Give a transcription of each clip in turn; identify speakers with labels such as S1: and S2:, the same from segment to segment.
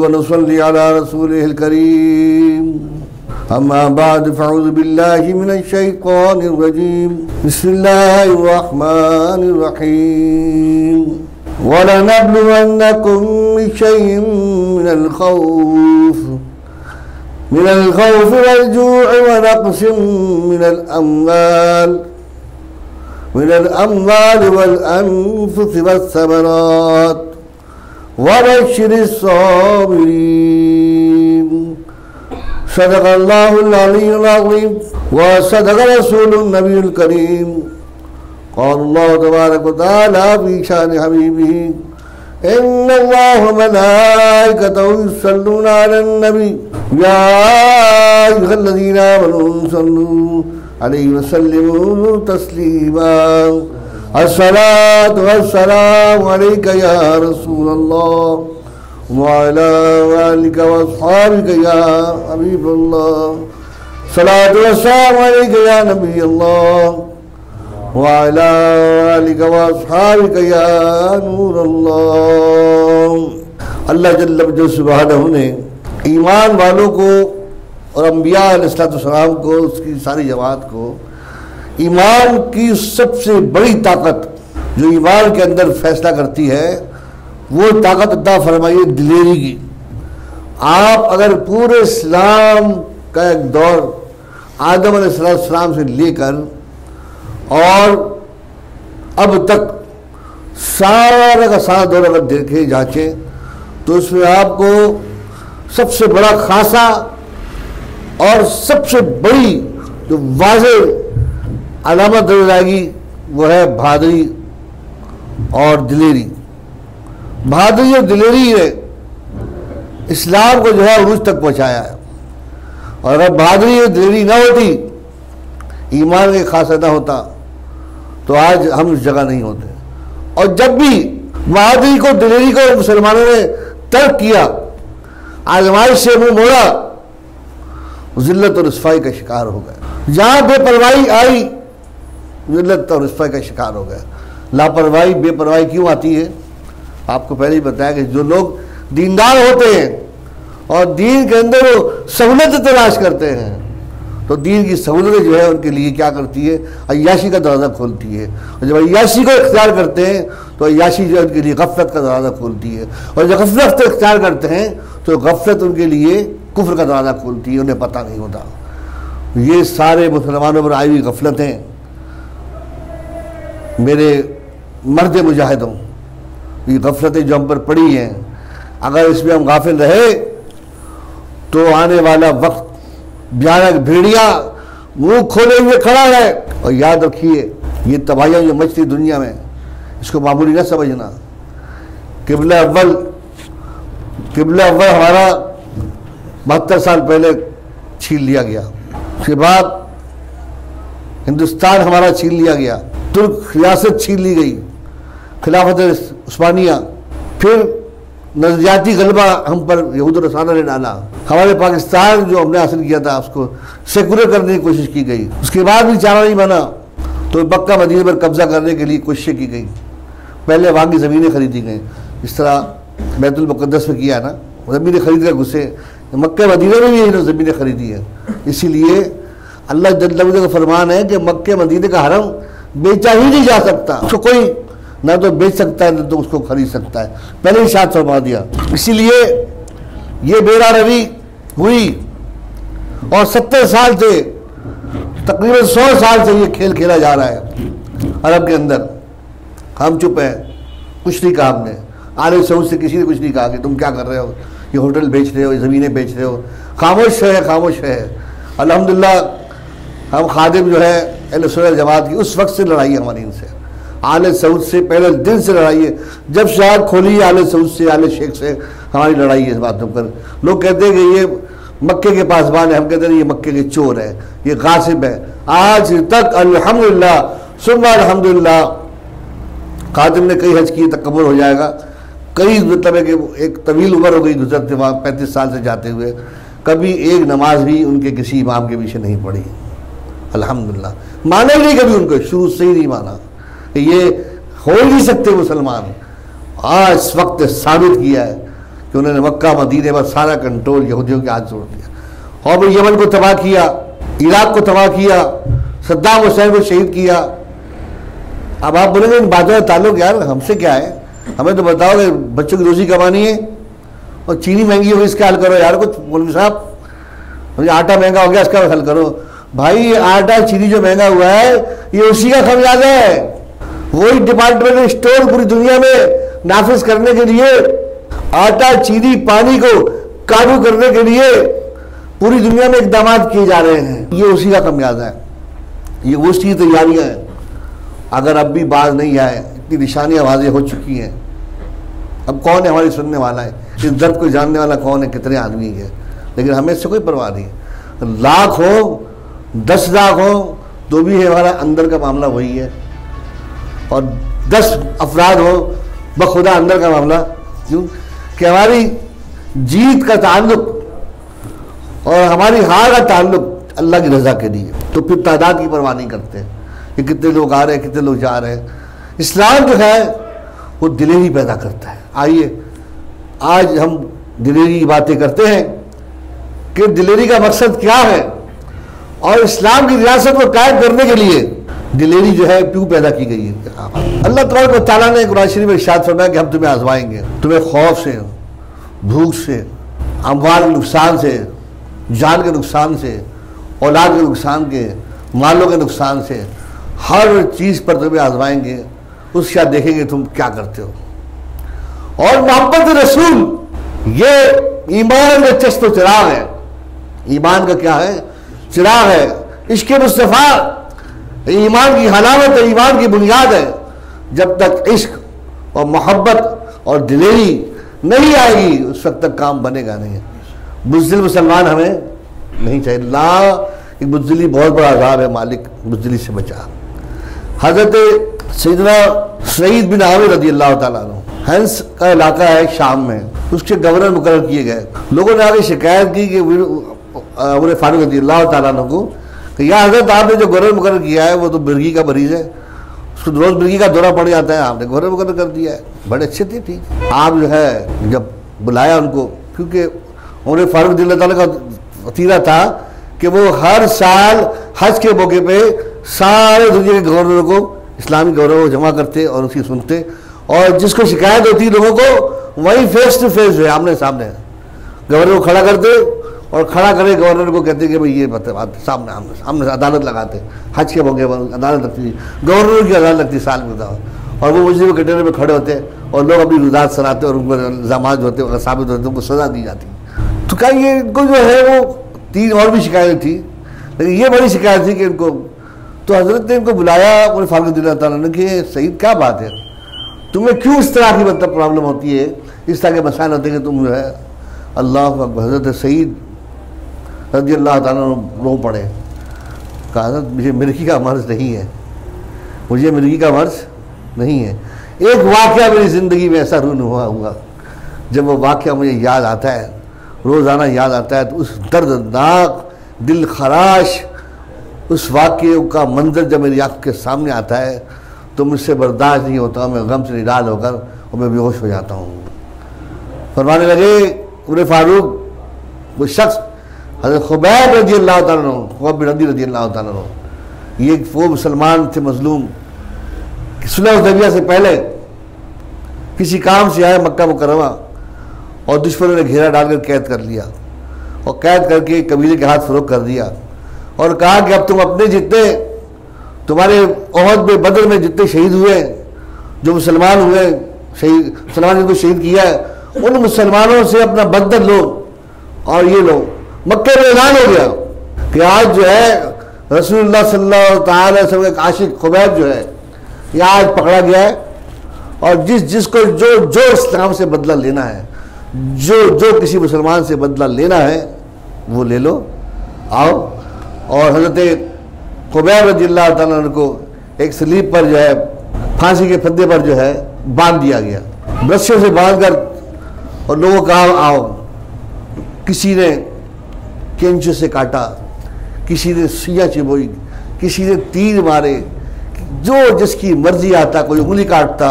S1: व नुसल्ली अला रसूलिहिल करीम। अम्मा बाद फ़अऊज़ु बिल्लाहि मिनश शैतानिर रजीम। बिस्मिल्लाहिर रहमानिर रहीम। वलनब्लुवन्नकुम बिशैइन मिनल खौफ़ि वल जू'i व नक़्सिम मिनल अम्वालि वल अनफ़ुसि वस्समरात वबश्शिरिस साबिरीन। सदक़ल्लाहुल अलीयुल अज़ीम व सदक़ रसूलुन नबियुल करीम। क़ालल्लाहु तबारक व तआला फ़ी शान हबीबिही इन्नल्लाह व मलाइकतहु युसल्लूना अलन नबी या अय्युहल्लज़ीना आमनू सल्लू अलैहि व सल्लिमू तस्लीमा। अस्सलातु वस्सलामु अलैका या रसूलल्लाह व अला आलिका व अस्हाबिका या हबीबल्लाह। सलातु वस्सलामु अलैका या नबीयल्लाह व अला आलिका व अस्हाबिका या नूरल्लाह। अल्लाह जल्ल वजल्लहु सुब्हानहू ने ईमान वालों को और अम्बिया अलैहिस्सलाम को, उसकी सारी जमात को ईमान की सबसे बड़ी ताकत जो ईमान के अंदर फैसला करती है वो ताकत अता फरमाइए दिलेरी की। आप अगर पूरे इस्लाम का एक दौर आदम अलैहिस्सलाम से लेकर और अब तक सारा का सारा दौर अगर देखें जांचें तो उसमें आपको सबसे बड़ा खासा और सबसे बड़ी जो वाज़ेह अलामत नजर आएगी वो है बहादुरी और दिलेरी। बहादुरी और दिलेरी ने इस्लाम को जो है उरूज तक पहुंचाया है, और अगर बहादुरी और दिलेरी ना होती, ईमान के खासा ना होता, तो आज हम उस जगह नहीं होते। और जब भी बहादुरी को, दिलेरी को मुसलमानों ने तर्क किया, आजमाइश से मुंह मोड़ा, जिल्लत और रुसवाई का शिकार हो गए। जहां बेपरवाही आई, जिल्लत और रुसवाई का शिकार हो गया। लापरवाही, बेपरवाही क्यों आती है? आपको पहले ही बताया कि जो लोग दीनदार होते हैं और दीन के अंदर वो सहूलत तलाश करते हैं, तो दीन की सहूलतें जो है उनके लिए क्या करती है? अय्याशी का दरवाज़ा खोलती है। और जब अय्याशी को इख्तियार करते हैं तो अय्याशी जो है उनके लिए गफलत का दरवाज़ा खोलती है, और जब गफलत को इख्तियार करते हैं तो गफलत उनके लिए कुफ्र का दरवाज़ा खोलती है, उन्हें पता नहीं होता। ये सारे मुसलमानों पर आई हुई गफलतें, मेरे मर्द मुजाहिदों, ये गफलतें जो हम पर पड़ी हैं, अगर इसमें हम गाफिल रहे तो आने वाला वक्त भयानक भेड़िया मुंह खोले हुए खड़ा है। और याद रखिए, ये तबाहियाँ जो मचती दुनिया में, इसको मामूली न समझना। किबला अव्वल हमारा 72 साल पहले छीन लिया गया, उसके बाद हिंदुस्तान हमारा छीन लिया गया, तुर्क रियासत छीन ली गई, खिलाफत उस्मानिया, फिर नजरियाती गलबा हम पर यहूद और नसारा ने डाला, हमारे पाकिस्तान जो हमने हासिल किया था उसको सेकुलर करने की कोशिश की गई, उसके बाद भी चारा नहीं बना तो मक्का मदीने पर कब्जा करने के लिए कोशिशें की गई। पहले वहाँ की ज़मीनें खरीदी गई, इस तरह बैतुल मुक़द्दस में किया ना, ज़मीनें खरीद कर घुसे, मक्का मदीने में भी इन्होंने ज़मीनें खरीदी हैं। इसीलिए अल्लाह जल्ल वअला का फरमान है कि मक्के मदीने का हरम बेचा ही नहीं जा सकता, उसको कोई ना तो बेच सकता है ना तो उसको खरीद सकता है, पहले ही शाद फरमा दिया। इसीलिए ये बेरा रवी हुई और 70 साल से, तकरीबन 100 साल से ये खेल खेला जा रहा है अरब के अंदर। हम चुप हैं, कुछ नहीं कहा हमने, आले सऊद से किसी ने कुछ नहीं कहा कि तुम क्या कर रहे हो, ये होटल बेच रहे हो, ये ज़मीनें बेच रहे हो, खामोश है। अल्हम्दुलिल्लाह हम खादिम जो है अहले सुन्नत जमात की, उस वक्त से लड़ाई है हमारी इनसे, आले सऊद से पहले दिन से लड़ाई है। जब शहाद खोली आले सऊद से, आले शेख से हमारी लड़ाई है इस बातों पर। लोग कहते हैं कि ये मक्के के पासबान है, हम कहते हैं ये मक्के के चोर है, ये गासिब है। आज तक अल्हम्दुलिल्लाह सुम्मा अल्हम्दुलिल्लाह खादिम ने कई हज किए, तकब्बुर हो जाएगा, कई मतलब है कि एक तवील उम्र हो गई गुजरते वहाँ 35 साल से जाते हुए, कभी एक नमाज भी उनके किसी इमाम के पीछे नहीं पड़ी अल्हम्दुलिल्लाह। माना ही नहीं कभी उनको, शुरू से ही नहीं माना, ये हो ही नहीं सकते मुसलमान। आज इस वक्त साबित किया है कि उन्होंने मक्का मदीने पर सारा कंट्रोल यहूदियों के हाथ जोड़ दिया और वो यमन को तबाह किया, इराक को तबाह किया, सद्दाम हुसैन को शहीद किया। अब आप बोलेंगे इन बातों का ताल्लुक यार हमसे क्या है, हमें तो बताओ कि बच्चों की रोजी कमानी है और चीनी महंगी हो गई इसका हल करो यार कुछ। मौलवी साहब मुझे आटा महंगा हो गया इसका हल करो। भाई ये आटा चीनी जो महंगा हुआ है ये उसी का खमियाजा है। वही डिपार्टमेंट स्टोर पूरी दुनिया में नाफिज करने के लिए, आटा चीनी पानी को काबू करने के लिए पूरी दुनिया में इकदाम किए जा रहे हैं, ये उसी का खमियाजा है, ये उसकी तैयारियां हैं। अगर अब भी बाज नहीं आए, इतनी निशानियां वाज़ेह हो चुकी हैं, अब कौन है हमारी सुनने वाला है, इस दर्द को जानने वाला कौन है, कितने आदमी है। लेकिन हमें इससे कोई परवाह नहीं है। लाख हो 10 लाख हो तो भी है हमारा अंदर का मामला वही है, और 10 अफराद हो बखुदा अंदर का मामला। क्यों कि हमारी जीत का ताल्लुक और हमारी हार का ताल्लुक अल्लाह की रजा के लिए। तो फिर तादाद की परवाह नहीं करते कि कितने लोग आ रहे हैं कितने लोग जा रहे हैं। इस्लाम जो है वो दिलेरी पैदा करता है। आइए आज हम दिलेरी की बातें करते हैं कि दिलेरी का मकसद क्या है और इस्लाम की रियासत को कायम करने के लिए दिलेरी जो है क्यों पैदा की गई है। अल्लाह तबारक व तआला ने कुरान शरीफ में इरशाद फरमाया कि हम तुम्हें आजमाएंगे, तुम्हें खौफ से, भूख से, अमवाल के नुकसान से, जान के नुकसान से, औलाद के नुकसान के, मालों के नुकसान से, हर चीज़ पर तुम्हें आजमाएंगे। उसके बाद देखेंगे तुम क्या करते हो। और मोहब्बत रसूल ये ईमान का चश्म चिराग है। ईमान का क्या है? चिराग है। इश्क मुस्तफ़ा ईमान की हलावत है, ईमान की बुनियाद है। जब तक इश्क और मोहब्बत और दिलेरी नहीं आएगी उस वक्त तक काम बनेगा नहीं। बुज़दिल मुसलमान हमें नहीं चाहिए। ला एक बुज़दिली बहुत बड़ा अज़ाब है, मालिक बुज़दिली से बचा। हज़रत सैयदना सईद बिन आमिर रज़ी अल्लाह तआला अन्हु, हंस का इलाका है शाम में, उसके गवर्नर मुकर्रर किए गए। लोगों ने आगे शिकायत की कि उमर फारूक रज़ी अल्लाह तआला अन्हु को कि या हज़रत आपने जो गवर्नर मुकर्रर किया है वो तो मिर्गी का मरीज है, उसको रोज़ मिर्गी का दौरा पड़ जाता है, आपने गवर्नर मुकर्रर कर दिया है। बड़े अच्छे थे, ठीक। आप जो है जब बुलाया उनको, क्योंकि उमर फारूक रज़ी अल्लाह तआला का वतीरा था कि वो हर साल हज के मौके पे सारे दुनिया के गवर्नरों को, इस्लामी गवर्नरों को जमा करते और उसकी सुनते, और जिसको शिकायत होती लोगों को वही फेस टू फेस है, आमने सामने गवर्नर को खड़ा करते और खड़ा करे गवर्नर को कहते कि भाई ये बात सामने आमने सामने अदालत लगाते। हज के मौके पर अदालत लगती, गवर्नर की अदालत लगती साल में, और वो मुझे कंटेनर में खड़े होते और लोग अपनी रुदात सुनाते और उन पर इल्ज़ाम होते अगर साबित होते उनको सज़ा दी जाती। तो क्या ये इनको जो है वो 3 और भी शिकायतें थी, लेकिन ये बड़ी शिकायत थी कि इनको, तो हज़रत ने इनको बुलाया उमर फारूक रज़ी अल्लाह तआला ने कि सईद क्या बात है, तुम्हें क्यों इस तरह की मतलब प्रॉब्लम होती है, इस तरह के मसाइल होते हैं कि तुम जो है अल्लाह अकबर। हज़रत सईद रज़ी अल्लाह तआला रो पड़े, कहा हज़रत मुझे मिर्गी का मर्ज़ नहीं है, मुझे मिर्गी का मर्ज़ नहीं है। एक वाक़या मेरी ज़िंदगी में ऐसा रूनुमा हुआ, जब वो वाक़या मुझे याद आता है, रोज़ाना याद आता है, तो उस दर्दनाक दिल खराश उस वाक़े का मंजर जब मेरी आँख के सामने आता है तो मुझसे बर्दाश्त नहीं होता, मैं गम से निडाल होकर और मैं बेहोश हो जाता हूँ। फरमाने लगे उमर फारूक, वो शख्स हज़रत खुबैब रज़ी अल्लाह तआला अन्हु, खुबैब रज़ी अल्लाह तआला अन्हु, ये वो मुसलमान थे मजलूम, सुलह हुदैबिया से पहले किसी काम से आए मक्का मुकर्रमा और दुश्मनों ने घेरा डालकर कैद कर लिया और कैद करके कबीले के हाथ फरोख्त कर दिया और कहा कि अब तुम अपने जितने तुम्हारे ओहद में बदर में जितने शहीद हुए, जो मुसलमान हुए, शहीद मुसलमान जिनको शहीद किया है, उन मुसलमानों से अपना बदल लो और ये लो। मक्के में ऐलान हो गया कि आज जो है रसूलुल्लाह सल्लल्लाहु अलैहि वसल्लम का आशिक खुबैब जो है ये आज पकड़ा गया है, और जिसको जो इस्लाम से बदला लेना है, जो किसी मुसलमान से बदला लेना है वो ले लो, आओ। और हज़रत खुबैब रज़ियल्लाहु तआला अन्हु को एक सलीब पर जो है फांसी के फंदे पर जो है बांध दिया गया, रस्सियों से बांधकर, और लोगों को कहा आओ। किसी ने कैंचों से काटा, किसी ने सुइयां चिबोई, किसी ने तीर मारे, जो जिसकी मर्जी आता, कोई उंगली काटता,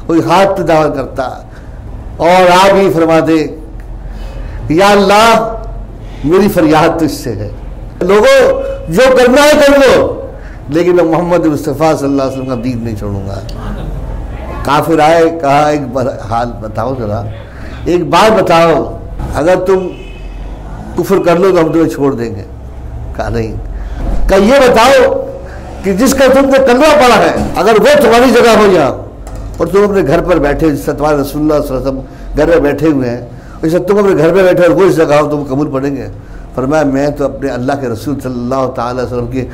S1: कोई हाथ पे दावा करता, और आप ही फरमा दे या अल्लाह मेरी फरियाद तुझसे है। लोगों जो करना है कर लो, लेकिन मैं मोहम्मद मुस्तफ़ा सल्लल्लाहु अलैहि वसल्लम का दीन नहीं छोड़ूंगा। काफिर आए, कहा एक हाल बताओ जरा, एक बात बताओ, अगर तुम कुफ्र कर लो तो हम तुम्हें छोड़ देंगे। कहा नहीं। कहा ये बताओ कि जिसका तुमने कलमा पड़ा है, अगर वो तुम्हारी जगह हो जाओ और तुम अपने घर पर बैठे, जिस तुम्हारे रसूलुल्लाह सल्लल्लाहु अलैहि वसल्लम घर में बैठे हुए हैं, वैसे तुम अपने घर में बैठे और वो इस जगह हो, तुम कबूल पढ़ेंगे? फरमाया मैं तो अपने अल्लाह के रसूल सल्लल्लाहु अलैहि वसल्लम के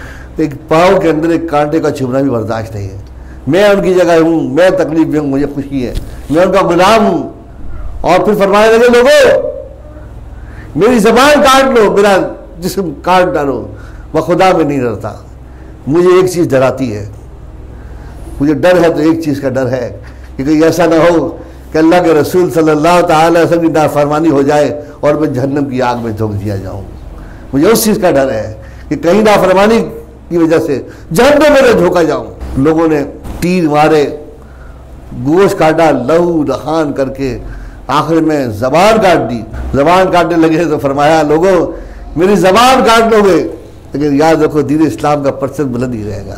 S1: एक पाँव के अंदर एक कांटे का चुभना भी बर्दाश्त नहीं है। मैं उनकी जगह हूँ, मैं तकलीफ में हूँ, मुझे खुशी है, मैं उनका गुलाम हूँ। और फिर फरमाने लगे लोगों मेरी ज़बान काट लो, मेरा जिस्म काट डालो, वह खुदा में नहीं डरता। मुझे एक चीज़ डराती है, मुझे डर है तो एक चीज़ का डर है कि कहीं ऐसा ना हो कि अल्लाह के रसूल सल्लल्लाहु अलैहि वसल्लम की नाफरमानी हो जाए और मैं जहन्नम की आग में झोंक दिया जाऊँ। मुझे उस चीज़ का डर है कि कहीं नाफरमानी की वजह से जहन्नम में झोंका जाऊँ। लोगों ने तीर मारे, गोश्त काटा, लहू लहान करके आखिर में ज़बान काट दी। ज़बान काटने लगे तो फरमाया लोगों मेरी ज़बान काट लोगे, लेकिन याद रखो दीन इस्लाम का परचम बुलंद ही रहेगा,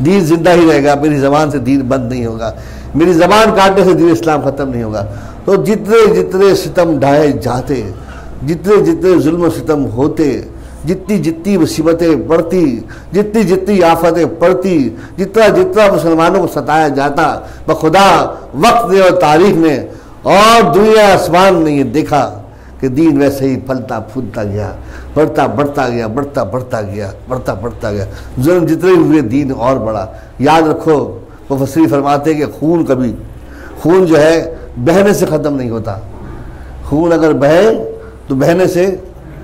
S1: दीन जिंदा ही रहेगा, मेरी ज़बान से दीन बंद नहीं होगा, मेरी ज़बान काटने से दीन इस्लाम ख़त्म नहीं होगा। तो जितने जितने सितम ढाए जाते, जितने जितने जुल्म सितम होते, जितनी जितनी मुसीबतें बढ़ती, जितनी जितनी आफतें पड़ती, जितना जितना मुसलमानों को सताया जाता, बखुदा वक्त ने और तारीख ने और दुनिया आसमान ने ये देखा कि दीन वैसे ही फलता फूलता गया, बढ़ता बढ़ता गया, बढ़ता बढ़ता गया, बढ़ता बढ़ता गया। जुल्म जितने हुए दीन और बढ़ा। याद रखो मुफस्सिर फरमाते हैं कि खून जो है बहने से ख़त्म नहीं होता। खून अगर बहे तो बहने से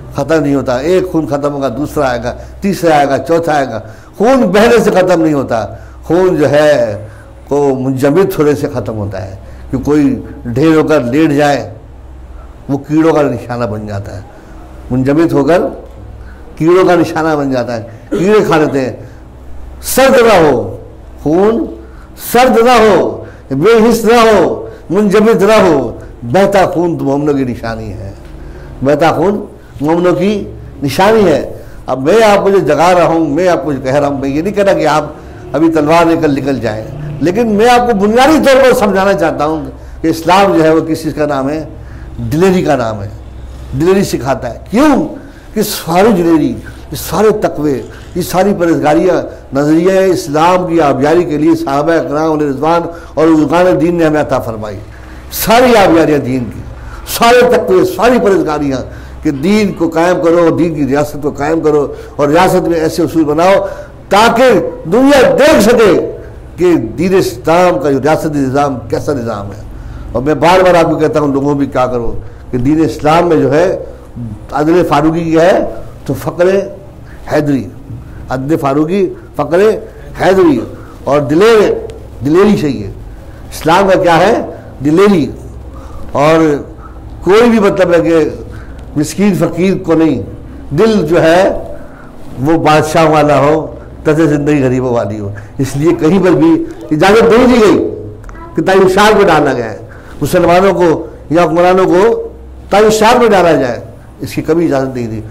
S1: ख़त्म नहीं होता। एक खून ख़त्म होगा, दूसरा आएगा, तीसरा आएगा, चौथा आएगा। खून बहने से ख़त्म नहीं होता। खून जो है को मुंजमद होने से ख़त्म होता है कि कोई ढेर होकर लेट जाए वो कीड़ों का निशाना बन जाता है। मुंजमद होकर कीड़ों का निशाना बन जाता है, कीड़े खा लेते हैं। सर्द ना हो खून, सर्द ना हो, बेहिस ना हो, मुंजमद ना हो, बहता खून तो मोमिनों की निशानी है। बहता खून मोमिनों की निशानी है। अब मैं आपको जो जगा रहा हूँ, मैं आपको कह रहा हूँ, मैं ये नहीं कह रहा कि आप अभी तलवार लेकर निकल जाएं, लेकिन मैं आपको बुनियादी तौर पर समझाना चाहता हूँ कि इस्लाम जो है वो किस चीज़ का नाम है? दिलेरी का नाम है। दिलेरी सिखाता है। क्यों? कि सारी दिलेरी, ये सारे तकवे, ये सारी परहेज़गारियाँ नज़रिया इस्लाम की आबियारी के लिए सहाबा इकराम रिज़वान और बुज़ुर्गान दीन ने हमें अता फरमाई। सारी आबियारियाँ दीन की, सारे तकवे, सारी परहेज़गारियाँ कि दीन को कायम करो, दीन की रियासत को कायम करो और रियासत में ऐसे उसूल बनाओ ताकि दुनिया देख सके कि दीन इस्लाम का जो रियासती निज़ाम कैसा निज़ाम है। और मैं बार बार आपको कहता हूँ लोगों भी क्या करो कि दीन इस्लाम में जो है अदल फारूकी की है तो फ़क्र हैदरी, अदल फारूकी फ़क्र हैदरी और दिलेरी चाहिए। इस्लाम का क्या है? दिलेरी। और कोई भी मतलब है कि मिस्कीन फ़कीर को नहीं, दिल जो है वो बादशाह वाला हो, तज़े ज़िंदगी गरीबों वाली हो। इसलिए कहीं पर भी इजाज़त नहीं दी गई कि तायुशार में डाला गया है, मुसलमानों को या हुक्मरानों को तायुशार में डाला जाए, इसकी कभी इजाज़त नहीं दी।